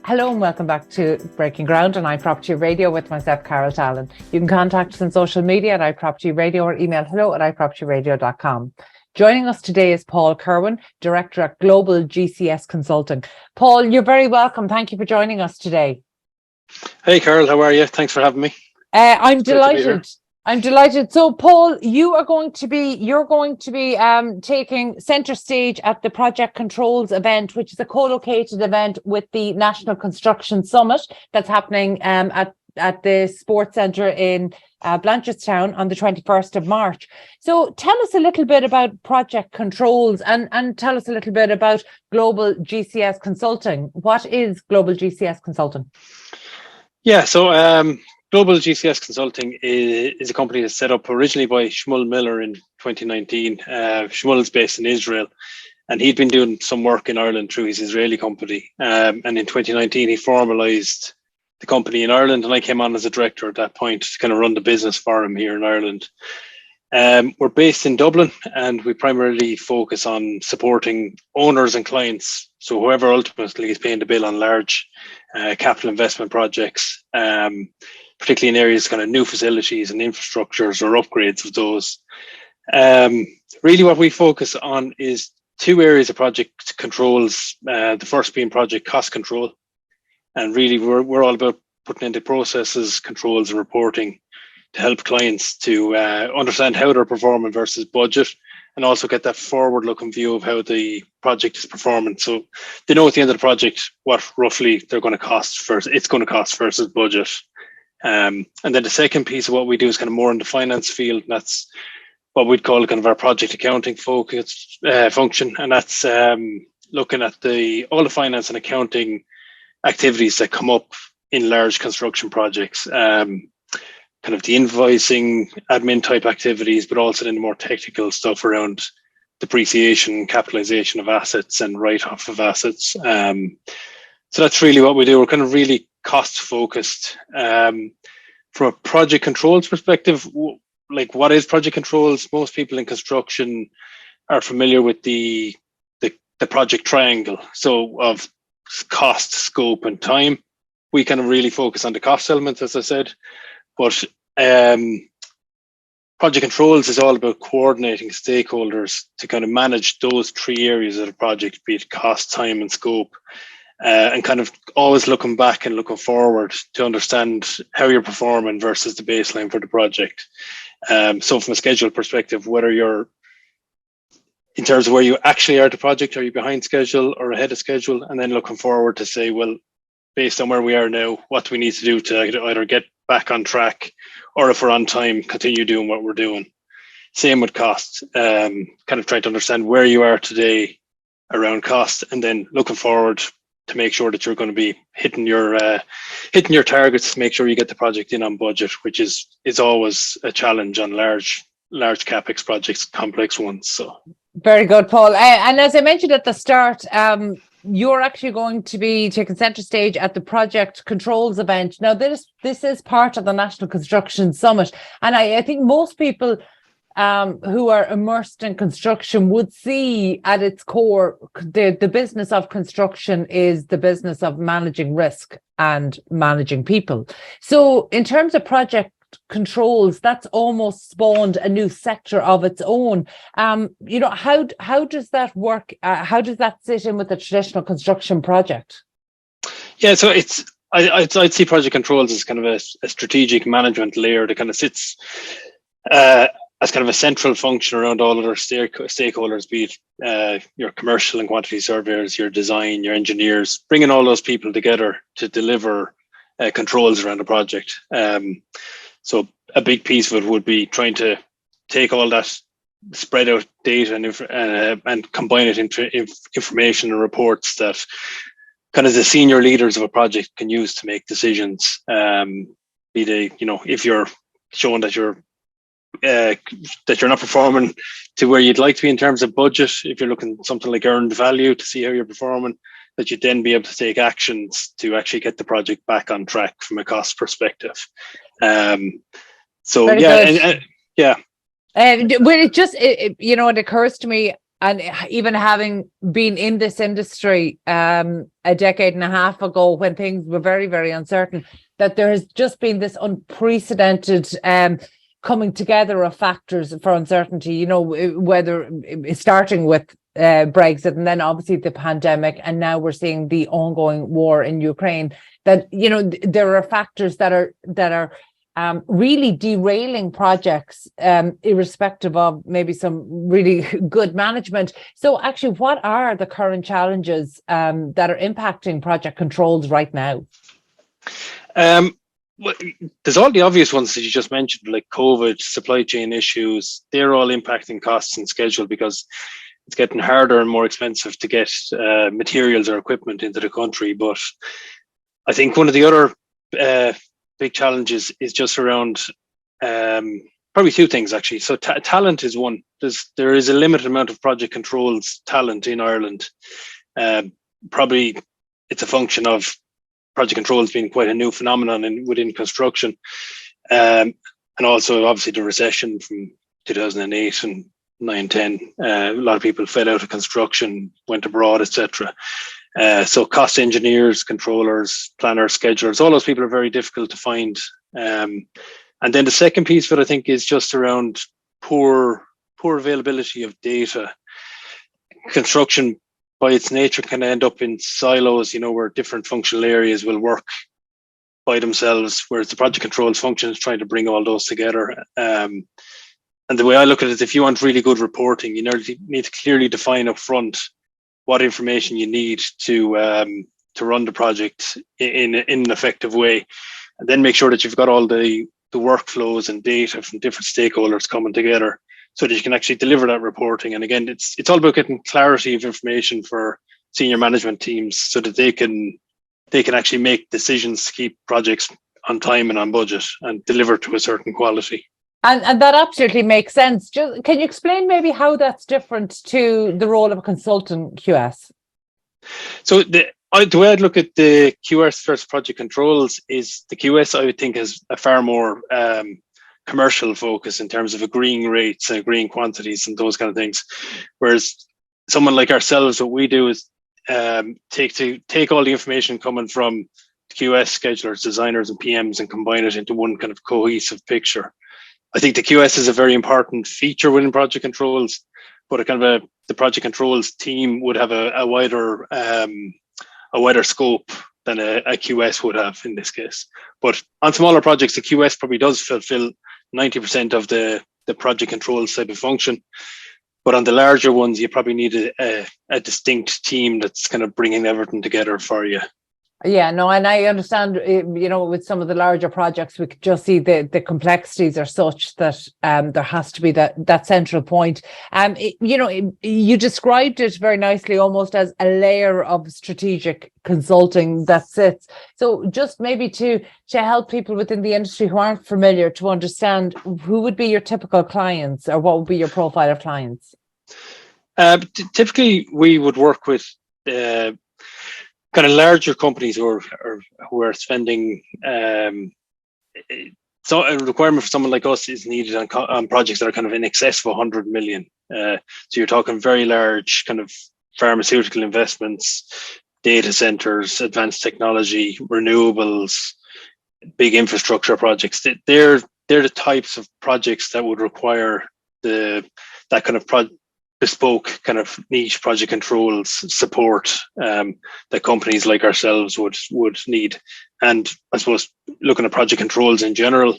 Hello and welcome back to Breaking Ground on iPropertyRadio with myself, Carol Talon. You can contact us on social media at iPropertyRadio or email hello@iPropertyRadio.com. Joining us today is Paul Kirwan, Director at Global GCS Consulting. Paul, you're very welcome. Thank you for joining us today. Hey, Carol, how are you? Thanks for having me. I'm delighted. I'm delighted. So, Paul, you're going to be taking centre stage at the Project Controls event, which is a co-located event with the National Construction Summit that's happening at the Sports Centre in Blanchardstown on the 21st of March. So, tell us a little bit about Project Controls and tell us a little bit about Global GCS Consulting. What is Global GCS Consulting? Yeah, so Global GCS Consulting is a company that's set up originally by Shmuel Miller in 2019. Shmuel is based in Israel, and he'd been doing some work in Ireland through his Israeli company. And in 2019, he formalised the company in Ireland, and I came on as a director at that point to kind of run the business for him here in Ireland. We're based in Dublin, and we primarily focus on supporting owners and clients. So whoever ultimately is paying the bill on large capital investment projects, particularly in areas kind of new facilities and infrastructures or upgrades of those. Really what we focus on is two areas of project controls. The first being project cost control. And really we're all about putting into processes, controls and reporting to help clients to understand how they're performing versus budget, and also get that forward-looking view of how the project is performing. So they know at the end of the project what roughly they're going to cost versus budget. And then the second piece of what we do is kind of more in the finance field, and that's what we'd call kind of our project accounting focus function, and that's looking at all the finance and accounting activities that come up in large construction projects. Kind of the invoicing, admin type activities, but also then the more technical stuff around depreciation, capitalization of assets and write-off of assets. So that's really what we do. We're kind of really cost focused. From a project controls perspective, like what is project controls? Most people in construction are familiar with the project triangle. So of cost, scope and time. We kind of really focus on the cost element, as I said. But project controls is all about coordinating stakeholders to kind of manage those three areas of the project, be it cost, time and scope, and kind of always looking back and looking forward to understand how you're performing versus the baseline for the project. So from a schedule perspective, whether you're in terms of where you actually are at the project, are you behind schedule or ahead of schedule? And then looking forward to say, well, based on where we are now, what do we need to do to either get back on track, or if we're on time, continue doing what we're doing. Same with cost, kind of trying to understand where you are today around cost, and then looking forward to make sure that you're going to be hitting your targets to make sure you get the project in on budget, which is always a challenge on large capex projects, complex ones. So very good, Paul. And as I mentioned at the start, you're actually going to be taking centre stage at the Project Controls event. Now, this is part of the National Construction Summit, and I think most people who are immersed in construction would see at its core the business of construction is the business of managing risk and managing people. So, in terms of project controls, that's almost spawned a new sector of its own. How does that work? How does that sit in with the traditional construction project? Yeah, so I'd see project controls as kind of a strategic management layer that kind of sits as kind of a central function around all other stakeholders, be it your commercial and quantity surveyors, your design, your engineers, bringing all those people together to deliver controls around the project. So a big piece of it would be trying to take all that spread out data and combine it into information and reports that kind of the senior leaders of a project can use to make decisions. Be they, if you're showing that you're not performing to where you'd like to be in terms of budget, if you're looking at something like earned value to see how you're performing, that you'd then be able to take actions to actually get the project back on track from a cost perspective. So very yeah, good. yeah. Well, it occurs to me And even having been in this industry a decade and a half ago, when things were very, very uncertain, that there has just been this unprecedented coming together of factors for uncertainty, you know, whether starting with Brexit and then obviously the pandemic, and now we're seeing the ongoing war in Ukraine, that, you know, there are factors that are really derailing projects, irrespective of maybe some really good management. So actually, what are the current challenges that are impacting project controls right now? Well, there's all the obvious ones that you just mentioned, like COVID, supply chain issues. They're all impacting costs and schedule because it's getting harder and more expensive to get materials or equipment into the country. But I think one of the other big challenges is just around probably two things, actually. So talent is one. There is a limited amount of project controls talent in Ireland. Probably it's a function of project controls being quite a new phenomenon within construction. And also obviously the recession from 2008 and 9-10. A lot of people fell out of construction, went abroad, etc. So cost engineers, controllers, planners, schedulers, all those people are very difficult to find. And then the second piece of it, I think, is just around poor availability of data. Construction, by its nature, can end up in silos, you know, where different functional areas will work by themselves, whereas the project controls function is trying to bring all those together. And the way I look at it is, if you want really good reporting, you need to clearly define up front what information you need to run the project in an effective way, and then make sure that you've got all the workflows and data from different stakeholders coming together so that you can actually deliver that reporting. And again, it's all about getting clarity of information for senior management teams so that they can actually make decisions to keep projects on time and on budget and deliver to a certain quality. And that absolutely makes sense. Just, can you explain maybe how that's different to the role of a consultant QS? So the way I'd look at the QS versus project controls is the QS, I would think, has a far more commercial focus in terms of agreeing rates and agreeing quantities and those kind of things. Whereas someone like ourselves, what we do is take all the information coming from QS schedulers, designers and PMs and combine it into one kind of cohesive picture. I think the QS is a very important feature within project controls, but the project controls team would have a wider scope than a QS would have in this case. But on smaller projects, the QS probably does fulfill 90% of the project controls type of function. But on the larger ones, you probably need a distinct team that's kind of bringing everything together for you. Yeah, no, and I understand, you know, with some of the larger projects, we could just see the complexities are such that there has to be that central point. You know, you described it very nicely, almost as a layer of strategic consulting that sits. So just maybe to help people within the industry who aren't familiar to understand, who would be your typical clients, or what would be your profile of clients? Typically, we would work with kind of larger companies who are spending. So a requirement for someone like us is needed on projects that are kind of in excess of 100 million. So you're talking very large kind of pharmaceutical investments, data centers, advanced technology, renewables, big infrastructure projects. They're the types of projects that would require that kind of bespoke kind of niche project controls support that companies like ourselves would need. And I suppose looking at project controls in general,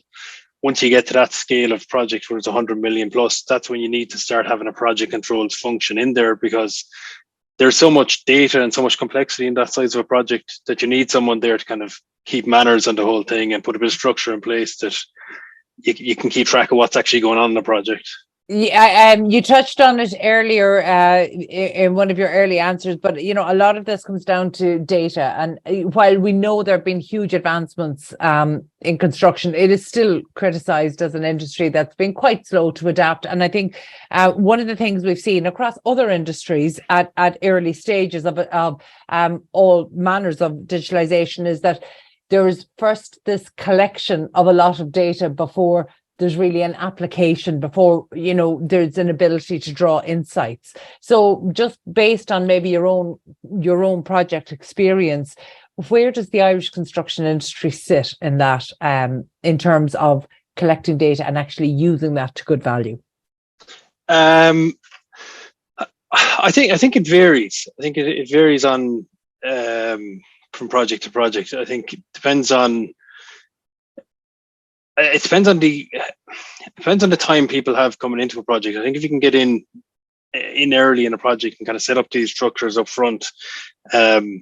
once you get to that scale of project where it's 100 million plus, that's when you need to start having a project controls function in there, because there's so much data and so much complexity in that size of a project that you need someone there to kind of keep manners on the whole thing and put a bit of structure in place that you can keep track of what's actually going on in the project. Yeah, you touched on it earlier in one of your early answers, but you know, a lot of this comes down to data. And while we know there have been huge advancements in construction, it is still criticized as an industry that's been quite slow to adapt. And I think one of the things we've seen across other industries at early stages of all manners of digitalization is that there is first this collection of a lot of data before there's really an application before, there's an ability to draw insights. So just based on maybe your own project experience, where does the Irish construction industry sit in that, in terms of collecting data and actually using that to good value? I think it varies. I think it varies on from project to project. I think it depends on the time people have coming into a project. I think if you can get in early in a project and kind of set up these structures up front, you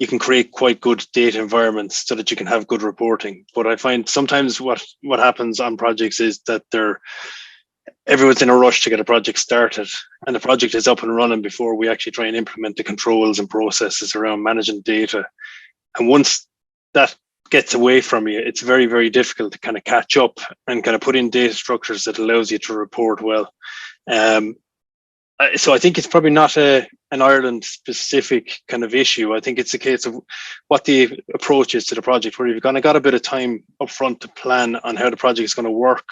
can create quite good data environments so that you can have good reporting. But I find sometimes what happens on projects is that everyone's in a rush to get a project started, and the project is up and running before we actually try and implement the controls and processes around managing data. And once that gets away from you, it's very, very difficult to kind of catch up and kind of put in data structures that allows you to report well. So I think it's probably not an Ireland specific kind of issue. I think it's a case of what the approach is to the project, where you've kind of got a bit of time up front to plan on how the project is going to work,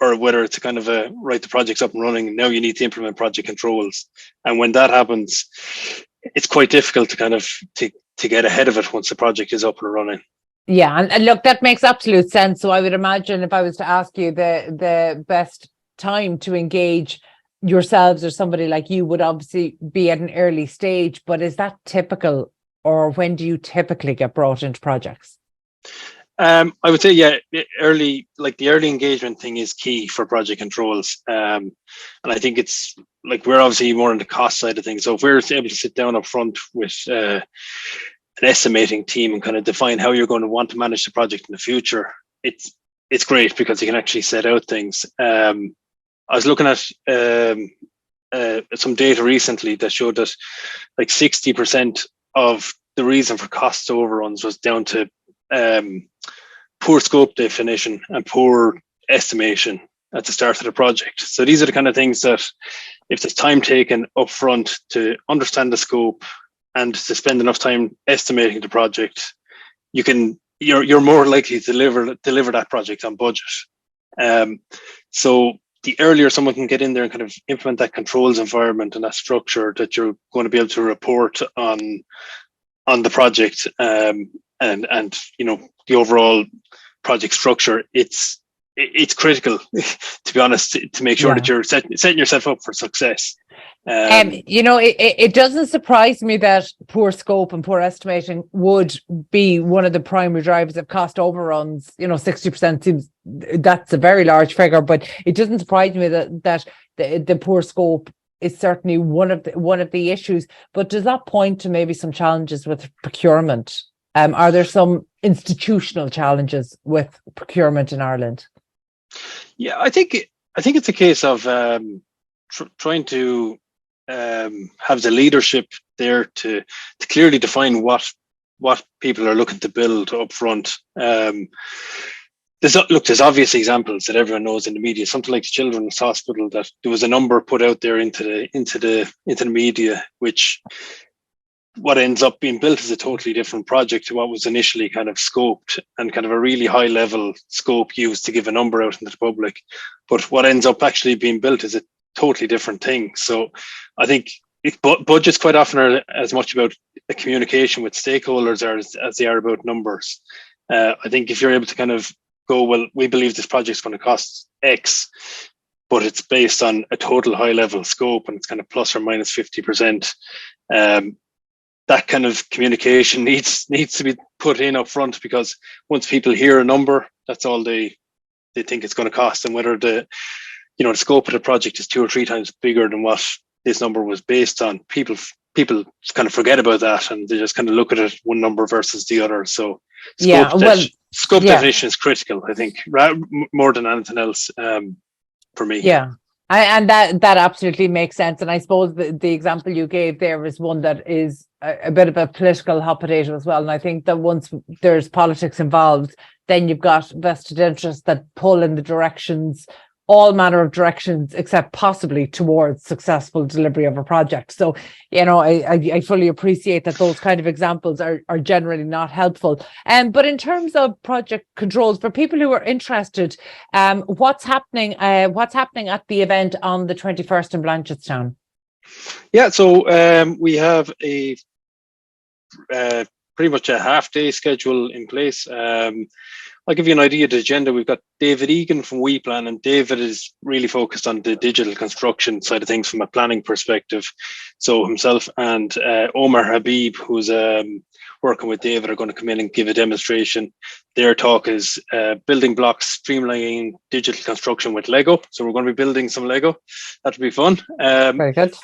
or whether it's a kind of the project's up and running. Now you need to implement project controls. And when that happens, it's quite difficult to kind of to get ahead of it once the project is up and running. Yeah, and look, that makes absolute sense. So I would imagine if I was to ask you the best time to engage yourselves or somebody like you would obviously be at an early stage, but is that typical, or when do you typically get brought into projects? I would say, yeah, the early engagement thing is key for project controls. And I think it's like, we're obviously more on the cost side of things. So if we're able to sit down up front with an estimating team and kind of define how you're going to want to manage the project in the future, it's great because you can actually set out things. I was looking at some data recently that showed that like 60% of the reason for cost overruns was down to poor scope definition and poor estimation at the start of the project. So these are the kind of things that, if there's time taken up front to understand the scope and to spend enough time estimating the project, you're more likely to deliver that project on budget. So the earlier someone can get in there and kind of implement that controls environment and that structure, that you're going to be able to report on the project, and the overall project structure, it's critical, to be honest, to make sure that you're setting yourself up for success. It doesn't surprise me that poor scope and poor estimating would be one of the primary drivers of cost overruns. 60% seems, that's a very large figure, but it doesn't surprise me that the poor scope is certainly one of the issues. But does that point to maybe some challenges with procurement? Are there some institutional challenges with procurement in Ireland? Yeah, I think it's a case of trying to have the leadership there to clearly define what people are looking to build up front. There's obvious examples that everyone knows in the media. Something like Children's Hospital, that there was a number put out there into the media, which what ends up being built is a totally different project to what was initially kind of scoped, and kind of a really high level scope used to give a number out into the public. But what ends up actually being built is a totally different thing. So I think budgets quite often are as much about a communication with stakeholders as they are about numbers. I think if you're able to kind of go, well, we believe this project's going to cost X, but it's based on a total high level scope and it's kind of plus or minus 50%. That kind of communication needs to be put in up front, because once people hear a number, that's all they think it's going to cost. And whether the scope of the project is 2 or 3 times bigger than what this number was based on, people kind of forget about that, and they just kind of look at it one number versus the other. So scope definition is critical, I think, more than anything else, for me. Yeah. And that absolutely makes sense. And I suppose the example you gave there is one that is a bit of a political hot potato as well. And I think that once there's politics involved, then you've got vested interests that pull in the directions all manner of directions except possibly towards successful delivery of a project. So, I fully appreciate that those kind of examples are generally not helpful. But in terms of project controls, for people who are interested, what's happening at the event on the 21st in Blanchardstown? Yeah, so we have a pretty much a half-day schedule in place. I'll give you an idea of the agenda. We've got David Egan from WePlan, and David is really focused on the digital construction side of things from a planning perspective. So himself and Omar Habib, who's working with David, are going to come in and give a demonstration. Their talk is building blocks, streamlining digital construction with Lego. So we're going to be building some Lego. That'll be fun. Very good.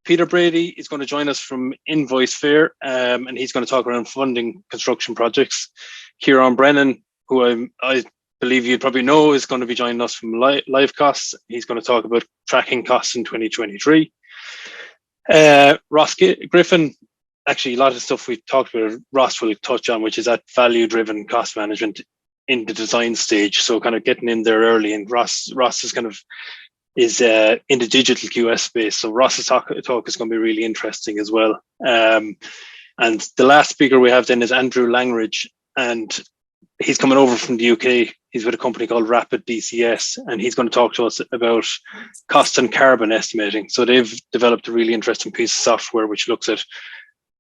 Peter Brady is going to join us from Invoice Fair, and he's going to talk around funding construction projects. Kirwan Brennan, who I believe you'd probably know, is going to be joining us from Live Costs. He's going to talk about tracking costs in 2023. Ross Griffin, actually a lot of stuff we talked about, Ross will touch on, which is that value-driven cost management in the design stage. So kind of getting in there early, and Ross is kind of in the digital QS space. So Ross's talk is going to be really interesting as well. And the last speaker we have then is Andrew Langridge, and he's coming over from the UK. He's with a company called Rapid DCS, and he's going to talk to us about cost and carbon estimating. So they've developed a really interesting piece of software which looks at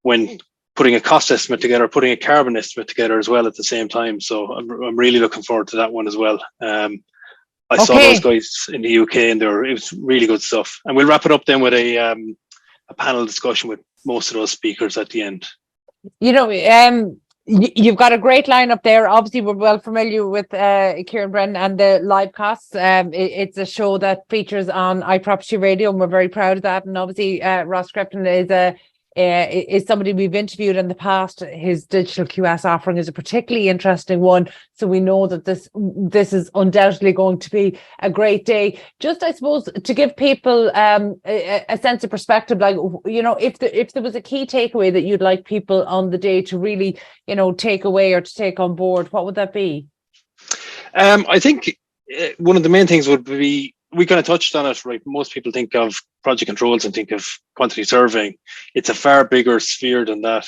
when putting a cost estimate together, putting a carbon estimate together as well at the same time. So I'm really looking forward to that one as well. I saw those guys in the UK, and it was really good stuff. And we'll wrap it up then with a panel discussion with most of those speakers at the end. You've got a great lineup there. Obviously, we're well familiar with Kieran Brennan and the Live Costs. It's a show that features on iPropertyRadio, and we're very proud of that. And obviously, Ross Griffin is somebody we've interviewed in the past. His digital QS offering is a particularly interesting one. So we know that this is undoubtedly going to be a great day. Just, I suppose, to give people a sense of perspective, like, if there was a key takeaway that you'd like people on the day to really, take away or to take on board, what would that be? I think one of the main things would be, we kind of touched on it, right? Most people think of project controls and think of quantity surveying. It's a far bigger sphere than that.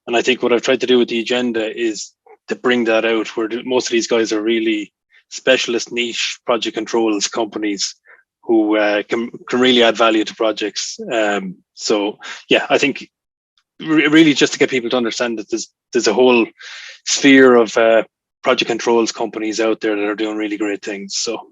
And I think what I've tried to do with the agenda is to bring that out, where most of these guys are really specialist niche project controls companies who can really add value to projects. So yeah, I think really just to get people to understand that there's a whole sphere of project controls companies out there that are doing really great things. So.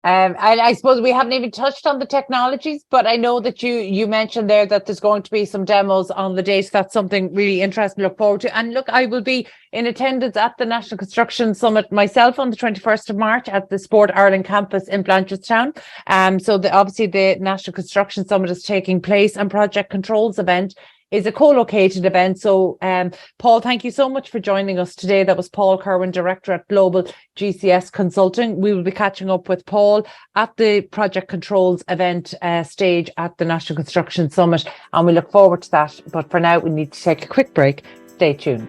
And I suppose we haven't even touched on the technologies, but I know that you mentioned there that there's going to be some demos on the day, so that's something really interesting to look forward to. And look, I will be in attendance at the National Construction Summit myself on the 21st of March at the Sport Ireland campus in Blanchardstown. So obviously the National Construction Summit is taking place, and Project Controls event is a co-located event. So Paul, thank you so much for joining us today. That was Paul Kirwan, Director at Global GCS Consulting. We will be catching up with Paul at the Project Controls event stage at the National Construction Summit, and we look forward to that. But for now, we need to take a quick break. Stay tuned.